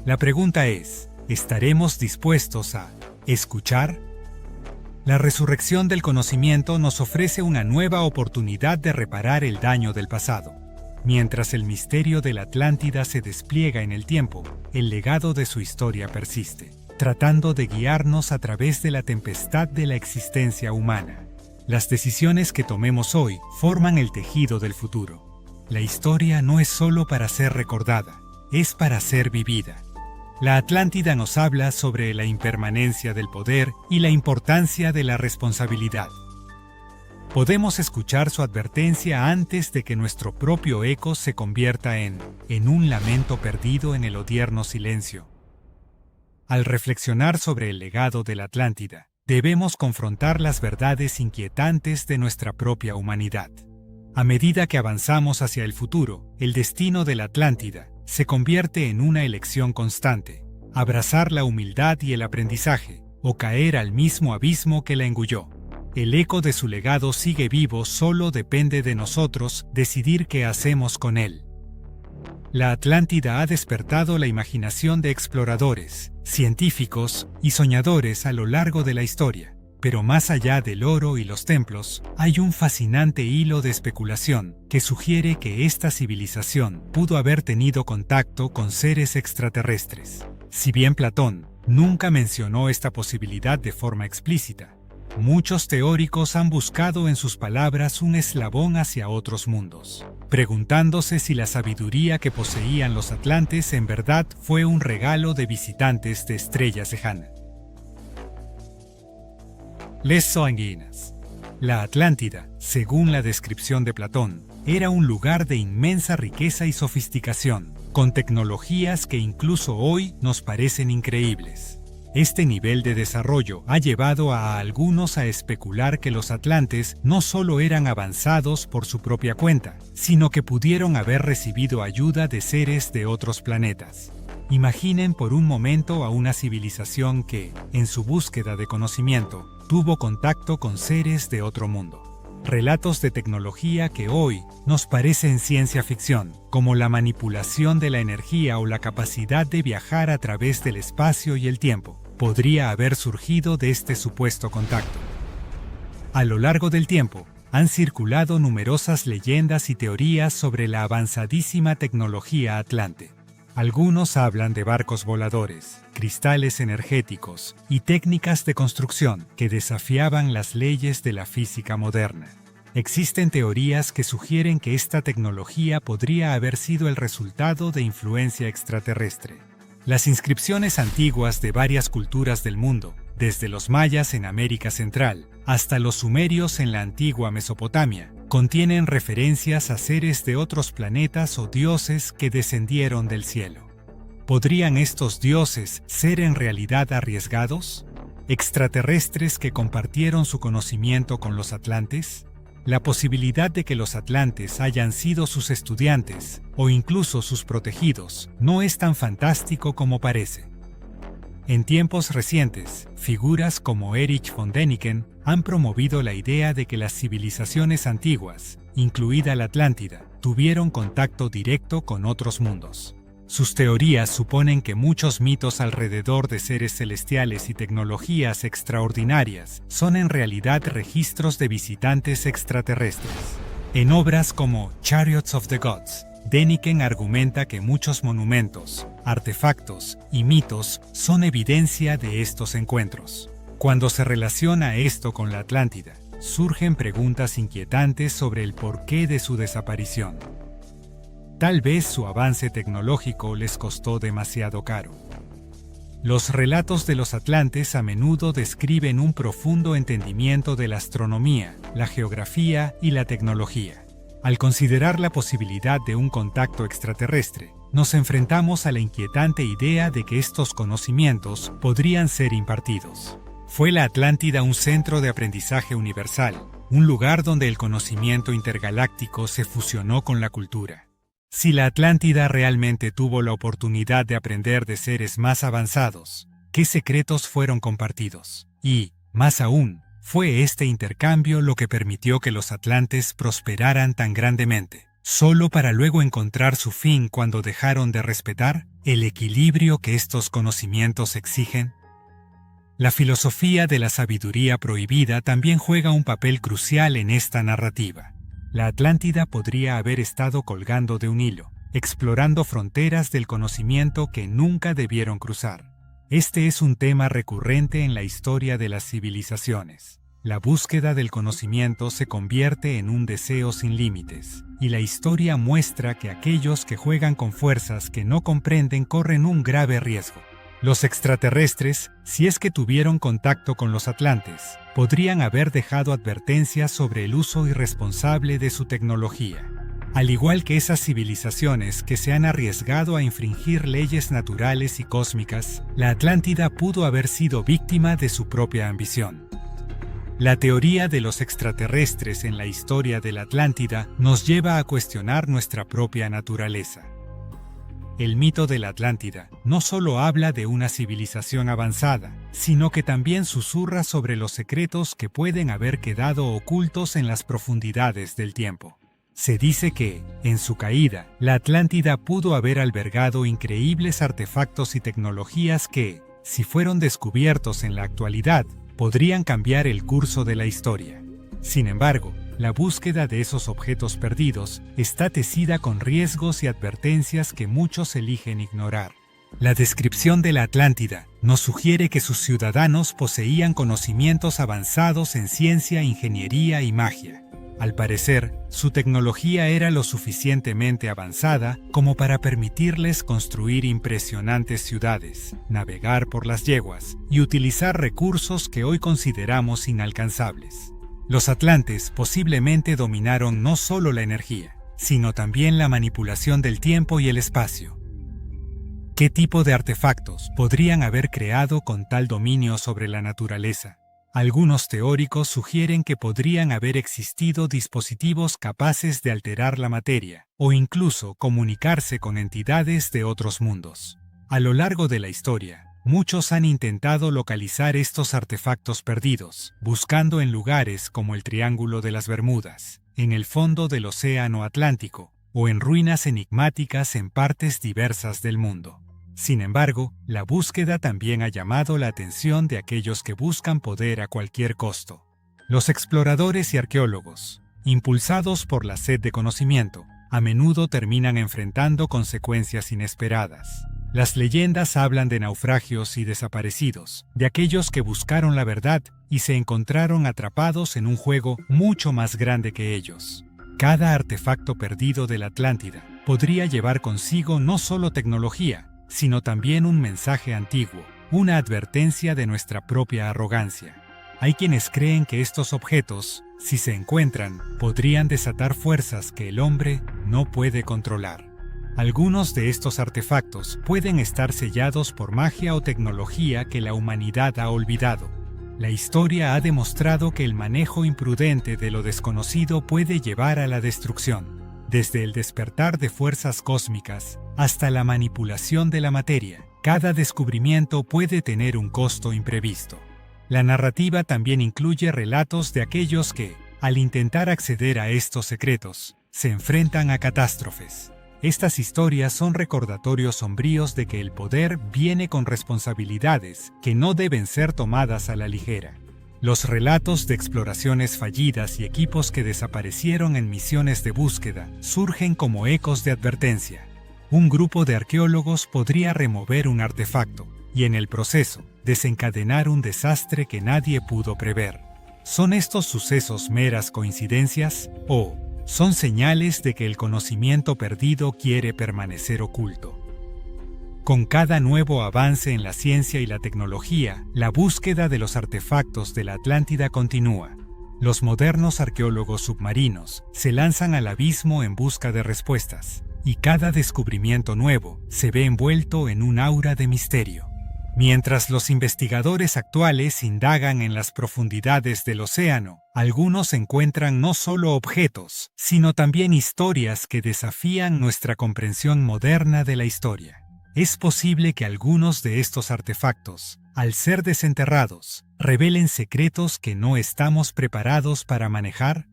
La pregunta es, ¿estaremos dispuestos a escuchar? La resurrección del conocimiento nos ofrece una nueva oportunidad de reparar el daño del pasado. Mientras el misterio de la Atlántida se despliega en el tiempo, el legado de su historia persiste, tratando de guiarnos a través de la tempestad de la existencia humana. Las decisiones que tomemos hoy forman el tejido del futuro. La historia no es solo para ser recordada, es para ser vivida. La Atlántida nos habla sobre la impermanencia del poder y la importancia de la responsabilidad. Podemos escuchar su advertencia antes de que nuestro propio eco se convierta en un lamento perdido en el odierno silencio. Al reflexionar sobre el legado de la Atlántida, debemos confrontar las verdades inquietantes de nuestra propia humanidad. A medida que avanzamos hacia el futuro, el destino de la Atlántida se convierte en una elección constante: abrazar la humildad y el aprendizaje, o caer al mismo abismo que la engulló. El eco de su legado sigue vivo, solo depende de nosotros decidir qué hacemos con él. La Atlántida ha despertado la imaginación de exploradores, científicos y soñadores a lo largo de la historia, pero más allá del oro y los templos, hay un fascinante hilo de especulación que sugiere que esta civilización pudo haber tenido contacto con seres extraterrestres. Si bien Platón nunca mencionó esta posibilidad de forma explícita, muchos teóricos han buscado en sus palabras un eslabón hacia otros mundos, preguntándose si la sabiduría que poseían los atlantes en verdad fue un regalo de visitantes de estrellas lejanas. Les sanguinas. La Atlántida, según la descripción de Platón, era un lugar de inmensa riqueza y sofisticación, con tecnologías que incluso hoy nos parecen increíbles. Este nivel de desarrollo ha llevado a algunos a especular que los atlantes no solo eran avanzados por su propia cuenta, sino que pudieron haber recibido ayuda de seres de otros planetas. Imaginen por un momento a una civilización que, en su búsqueda de conocimiento, tuvo contacto con seres de otro mundo. Relatos de tecnología que hoy nos parecen ciencia ficción, como la manipulación de la energía o la capacidad de viajar a través del espacio y el tiempo, podría haber surgido de este supuesto contacto. A lo largo del tiempo, han circulado numerosas leyendas y teorías sobre la avanzadísima tecnología atlante. Algunos hablan de barcos voladores, cristales energéticos y técnicas de construcción que desafiaban las leyes de la física moderna. Existen teorías que sugieren que esta tecnología podría haber sido el resultado de influencia extraterrestre. Las inscripciones antiguas de varias culturas del mundo, desde los mayas en América Central hasta los sumerios en la antigua Mesopotamia, contienen referencias a seres de otros planetas o dioses que descendieron del cielo. ¿Podrían estos dioses ser en realidad arriesgados? ¿Extraterrestres que compartieron su conocimiento con los atlantes? La posibilidad de que los atlantes hayan sido sus estudiantes o incluso sus protegidos no es tan fantástico como parece. En tiempos recientes, figuras como Erich von Däniken han promovido la idea de que las civilizaciones antiguas, incluida la Atlántida, tuvieron contacto directo con otros mundos. Sus teorías suponen que muchos mitos alrededor de seres celestiales y tecnologías extraordinarias son en realidad registros de visitantes extraterrestres. En obras como Chariots of the Gods, Däniken argumenta que muchos monumentos, artefactos y mitos son evidencia de estos encuentros. Cuando se relaciona esto con la Atlántida, surgen preguntas inquietantes sobre el porqué de su desaparición. Tal vez su avance tecnológico les costó demasiado caro. Los relatos de los atlantes a menudo describen un profundo entendimiento de la astronomía, la geografía y la tecnología. Al considerar la posibilidad de un contacto extraterrestre, nos enfrentamos a la inquietante idea de que estos conocimientos podrían ser impartidos. ¿Fue la Atlántida un centro de aprendizaje universal, un lugar donde el conocimiento intergaláctico se fusionó con la cultura? Si la Atlántida realmente tuvo la oportunidad de aprender de seres más avanzados, ¿qué secretos fueron compartidos? Y, más aún, ¿fue este intercambio lo que permitió que los atlantes prosperaran tan grandemente, solo para luego encontrar su fin cuando dejaron de respetar el equilibrio que estos conocimientos exigen? La filosofía de la sabiduría prohibida también juega un papel crucial en esta narrativa. La Atlántida podría haber estado colgando de un hilo, explorando fronteras del conocimiento que nunca debieron cruzar. Este es un tema recurrente en la historia de las civilizaciones. La búsqueda del conocimiento se convierte en un deseo sin límites, y la historia muestra que aquellos que juegan con fuerzas que no comprenden corren un grave riesgo. Los extraterrestres, si es que tuvieron contacto con los atlantes, podrían haber dejado advertencias sobre el uso irresponsable de su tecnología. Al igual que esas civilizaciones que se han arriesgado a infringir leyes naturales y cósmicas, la Atlántida pudo haber sido víctima de su propia ambición. La teoría de los extraterrestres en la historia de la Atlántida nos lleva a cuestionar nuestra propia naturaleza. El mito de la Atlántida no solo habla de una civilización avanzada, sino que también susurra sobre los secretos que pueden haber quedado ocultos en las profundidades del tiempo. Se dice que, en su caída, la Atlántida pudo haber albergado increíbles artefactos y tecnologías que, si fueron descubiertos en la actualidad, podrían cambiar el curso de la historia. Sin embargo, la búsqueda de esos objetos perdidos está tecida con riesgos y advertencias que muchos eligen ignorar. La descripción de la Atlántida nos sugiere que sus ciudadanos poseían conocimientos avanzados en ciencia, ingeniería y magia. Al parecer, su tecnología era lo suficientemente avanzada como para permitirles construir impresionantes ciudades, navegar por las yeguas y utilizar recursos que hoy consideramos inalcanzables. Los atlantes posiblemente dominaron no solo la energía, sino también la manipulación del tiempo y el espacio. ¿Qué tipo de artefactos podrían haber creado con tal dominio sobre la naturaleza? Algunos teóricos sugieren que podrían haber existido dispositivos capaces de alterar la materia, o incluso comunicarse con entidades de otros mundos. A lo largo de la historia, muchos han intentado localizar estos artefactos perdidos, buscando en lugares como el Triángulo de las Bermudas, en el fondo del Océano Atlántico, o en ruinas enigmáticas en partes diversas del mundo. Sin embargo, la búsqueda también ha llamado la atención de aquellos que buscan poder a cualquier costo. Los exploradores y arqueólogos, impulsados por la sed de conocimiento, a menudo terminan enfrentando consecuencias inesperadas. Las leyendas hablan de naufragios y desaparecidos, de aquellos que buscaron la verdad y se encontraron atrapados en un juego mucho más grande que ellos. Cada artefacto perdido de la Atlántida podría llevar consigo no solo tecnología, sino también un mensaje antiguo, una advertencia de nuestra propia arrogancia. Hay quienes creen que estos objetos, si se encuentran, podrían desatar fuerzas que el hombre no puede controlar. Algunos de estos artefactos pueden estar sellados por magia o tecnología que la humanidad ha olvidado. La historia ha demostrado que el manejo imprudente de lo desconocido puede llevar a la destrucción. Desde el despertar de fuerzas cósmicas hasta la manipulación de la materia, cada descubrimiento puede tener un costo imprevisto. La narrativa también incluye relatos de aquellos que, al intentar acceder a estos secretos, se enfrentan a catástrofes. Estas historias son recordatorios sombríos de que el poder viene con responsabilidades que no deben ser tomadas a la ligera. Los relatos de exploraciones fallidas y equipos que desaparecieron en misiones de búsqueda surgen como ecos de advertencia. Un grupo de arqueólogos podría remover un artefacto y, en el proceso, desencadenar un desastre que nadie pudo prever. ¿Son estos sucesos meras coincidencias o son señales de que el conocimiento perdido quiere permanecer oculto? Con cada nuevo avance en la ciencia y la tecnología, la búsqueda de los artefactos de la Atlántida continúa. Los modernos arqueólogos submarinos se lanzan al abismo en busca de respuestas, y cada descubrimiento nuevo se ve envuelto en un aura de misterio. Mientras los investigadores actuales indagan en las profundidades del océano, algunos encuentran no solo objetos, sino también historias que desafían nuestra comprensión moderna de la historia. Es posible que algunos de estos artefactos, al ser desenterrados, revelen secretos que no estamos preparados para manejar.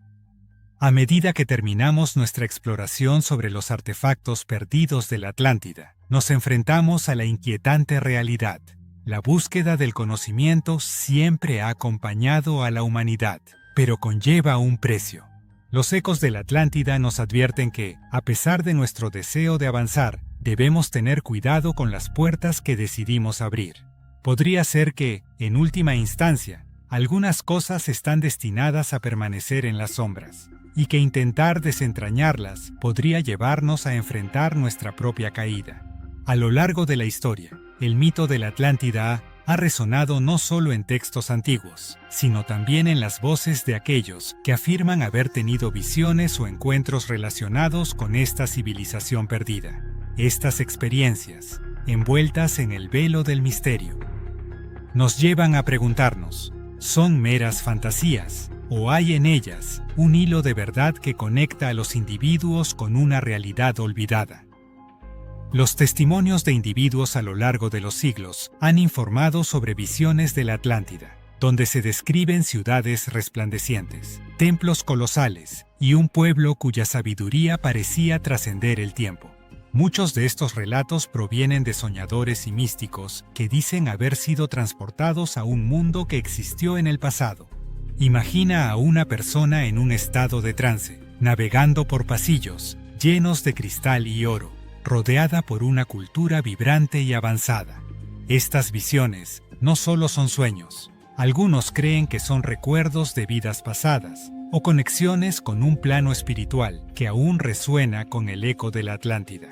A medida que terminamos nuestra exploración sobre los artefactos perdidos de la Atlántida, nos enfrentamos a la inquietante realidad. La búsqueda del conocimiento siempre ha acompañado a la humanidad, pero conlleva un precio. Los ecos de la Atlántida nos advierten que, a pesar de nuestro deseo de avanzar, debemos tener cuidado con las puertas que decidimos abrir. Podría ser que, en última instancia, algunas cosas están destinadas a permanecer en las sombras, y que intentar desentrañarlas podría llevarnos a enfrentar nuestra propia caída. A lo largo de la historia, el mito de la Atlántida ha resonado no solo en textos antiguos, sino también en las voces de aquellos que afirman haber tenido visiones o encuentros relacionados con esta civilización perdida. Estas experiencias, envueltas en el velo del misterio, nos llevan a preguntarnos, ¿son meras fantasías o hay en ellas un hilo de verdad que conecta a los individuos con una realidad olvidada? Los testimonios de individuos a lo largo de los siglos han informado sobre visiones de la Atlántida, donde se describen ciudades resplandecientes, templos colosales y un pueblo cuya sabiduría parecía trascender el tiempo. Muchos de estos relatos provienen de soñadores y místicos que dicen haber sido transportados a un mundo que existió en el pasado. Imagina a una persona en un estado de trance, navegando por pasillos llenos de cristal y oro, rodeada por una cultura vibrante y avanzada. Estas visiones no solo son sueños. Algunos creen que son recuerdos de vidas pasadas o conexiones con un plano espiritual que aún resuena con el eco de la Atlántida.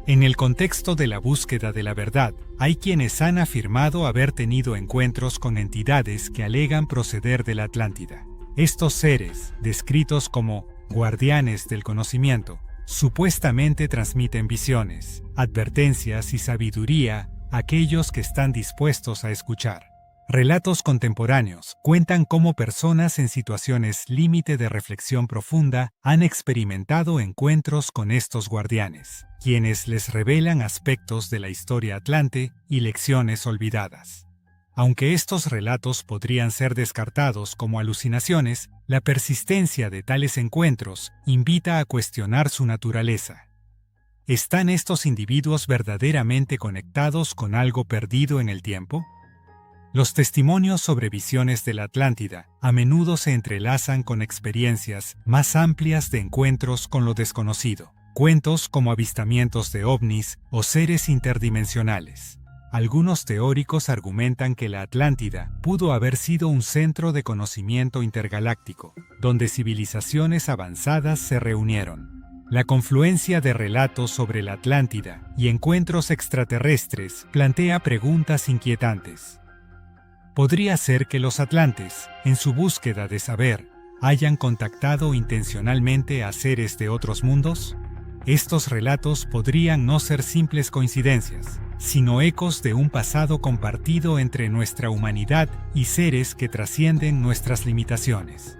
En el contexto de la búsqueda de la verdad, hay quienes han afirmado haber tenido encuentros con entidades que alegan proceder de la Atlántida. Estos seres, descritos como guardianes del conocimiento, supuestamente transmiten visiones, advertencias y sabiduría a aquellos que están dispuestos a escuchar. Relatos contemporáneos cuentan cómo personas en situaciones límite de reflexión profunda han experimentado encuentros con estos guardianes, quienes les revelan aspectos de la historia atlante y lecciones olvidadas. Aunque estos relatos podrían ser descartados como alucinaciones, la persistencia de tales encuentros invita a cuestionar su naturaleza. ¿Están estos individuos verdaderamente conectados con algo perdido en el tiempo? Los testimonios sobre visiones de la Atlántida a menudo se entrelazan con experiencias más amplias de encuentros con lo desconocido, cuentos como avistamientos de ovnis o seres interdimensionales. Algunos teóricos argumentan que la Atlántida pudo haber sido un centro de conocimiento intergaláctico, donde civilizaciones avanzadas se reunieron. La confluencia de relatos sobre la Atlántida y encuentros extraterrestres plantea preguntas inquietantes. ¿Podría ser que los atlantes, en su búsqueda de saber, hayan contactado intencionalmente a seres de otros mundos? Estos relatos podrían no ser simples coincidencias, sino ecos de un pasado compartido entre nuestra humanidad y seres que trascienden nuestras limitaciones.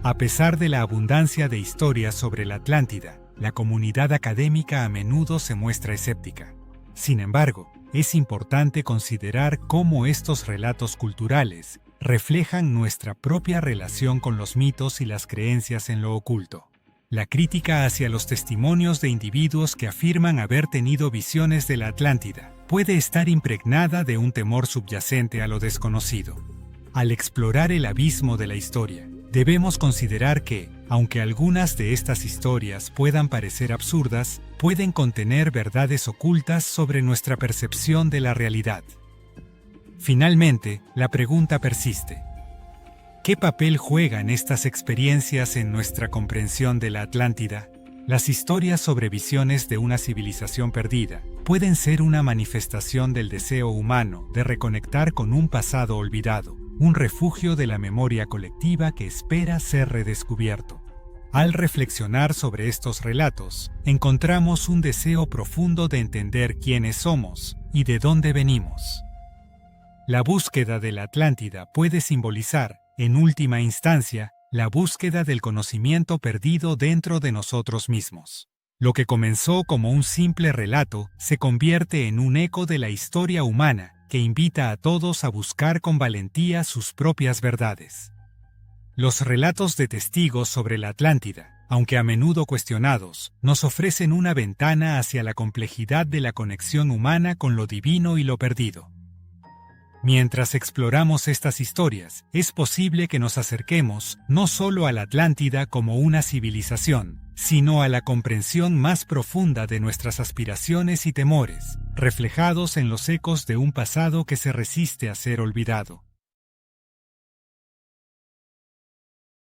A pesar de la abundancia de historias sobre la Atlántida, la comunidad académica a menudo se muestra escéptica. Sin embargo, es importante considerar cómo estos relatos culturales reflejan nuestra propia relación con los mitos y las creencias en lo oculto. La crítica hacia los testimonios de individuos que afirman haber tenido visiones de la Atlántida puede estar impregnada de un temor subyacente a lo desconocido. Al explorar el abismo de la historia, debemos considerar que, aunque algunas de estas historias puedan parecer absurdas, pueden contener verdades ocultas sobre nuestra percepción de la realidad. Finalmente, la pregunta persiste. ¿Qué papel juegan estas experiencias en nuestra comprensión de la Atlántida? Las historias sobre visiones de una civilización perdida pueden ser una manifestación del deseo humano de reconectar con un pasado olvidado, un refugio de la memoria colectiva que espera ser redescubierto. Al reflexionar sobre estos relatos, encontramos un deseo profundo de entender quiénes somos y de dónde venimos. La búsqueda de la Atlántida puede simbolizar, en última instancia, la búsqueda del conocimiento perdido dentro de nosotros mismos. Lo que comenzó como un simple relato se convierte en un eco de la historia humana que invita a todos a buscar con valentía sus propias verdades. Los relatos de testigos sobre la Atlántida, aunque a menudo cuestionados, nos ofrecen una ventana hacia la complejidad de la conexión humana con lo divino y lo perdido. Mientras exploramos estas historias, es posible que nos acerquemos no solo a la Atlántida como una civilización, sino a la comprensión más profunda de nuestras aspiraciones y temores, reflejados en los ecos de un pasado que se resiste a ser olvidado.